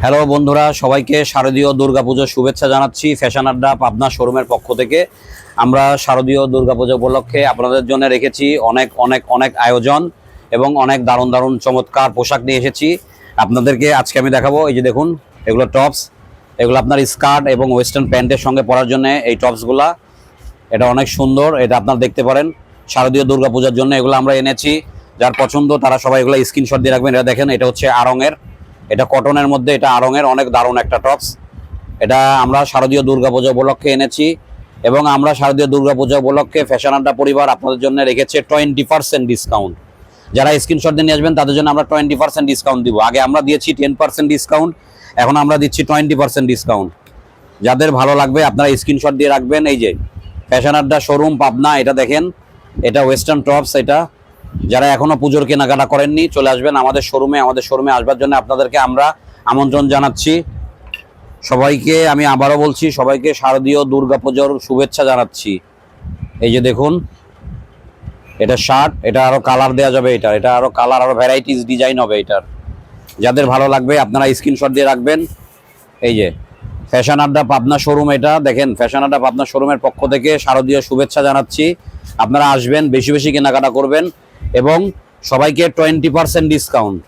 Hello বন্ধুরা, সবাইকে শারদীয় দুর্গাপুজোর শুভেচ্ছা জানাচ্ছি। ফ্যাশন আড্ডা পাবনা শোরুমের পক্ষ থেকে আমরা শারদীয় দুর্গাপুজো উপলক্ষে আপনাদের জন্য রেখেছি অনেক অনেক অনেক আয়োজন এবং অনেক দারুণ দারুণ চমৎকার পোশাক নিয়ে এসেছি আপনাদেরকে। আজকে আমি দেখাবো, এই যে দেখুন, এগুলো টপস, এগুলো আপনার স্কার্ট এবং ওয়েস্টার্ন প্যান্টের সঙ্গে পরার জন্য এই টপসগুলা। এটা অনেক সুন্দর, এটা আপনারা দেখতে পারেন। শারদীয় দুর্গাপূজার জন্য এগুলো আমরা এনেছি। যার পছন্দ তারা সবাই এগুলো স্ক্রিনশট দিয়ে রাখবেন। এটা দেখেন, এটা হচ্ছে আড়ংয়ের, এটা কটনের মধ্যে, এটা আড়ংয়ের অনেক দারুণ একটা টপস। এটা আমরা শারদীয় দুর্গাপূজা উপলক্ষে এনেছি এবং আমরা শারদীয় দুর্গাপূজা উপলক্ষে ফ্যাশন আড্ডা পরিবার আপনাদের জন্য রেখেছে 20% ডিসকাউন্ট। যারা স্ক্রিনশট দিয়ে নিয়ে আসবেন তাদের জন্য আমরা 20% ডিসকাউন্ট দিব। আগে আমরা দিয়েছি 10% ডিসকাউন্ট, এখন আমরা দিচ্ছি 20% ডিসকাউন্ট। যাদের ভালো লাগবে আপনারা স্ক্রিনশট দিয়ে রাখবেন। এই যে ফ্যাশন আড্ডা শোরুম পাবনা, এটা দেখেন, এটা ওয়েস্টার্ন টপস। এটা যারা এখনো পুজোর কেনাকাটা করেননি চলে আসবেন আমাদের শোরুমে। আমাদের শোরুমে আসবার জন্য আপনাদেরকে আমরা আমন্ত্রণ জানাচ্ছি। সবাইকে আমি আবারও বলছি, সবাইকে শারদীয় দুর্গাপুজোর শুভেচ্ছা জানাচ্ছি। এই যে দেখুন, এটা শার্ট, এটা আরো কালার দেওয়া যাবে, এটা আরো কালার, আরো ভ্যারাইটিস ডিজাইন হবে এটার। যাদের ভালো লাগবে আপনারা স্ক্রিনশট দিয়ে রাখবেন। এই যে ফ্যাশন আড্ডা পাবনা শোরুম, এটা দেখেন, ফ্যাশন আড্ডা পাবনা শোরুমের পক্ষ থেকে শারদীয় শুভেচ্ছা জানাচ্ছি। আপনারা আসবেন, বেশি বেশি কেনাকাটা করবেন এবং সবাইকে 20% ডিসকাউন্ট।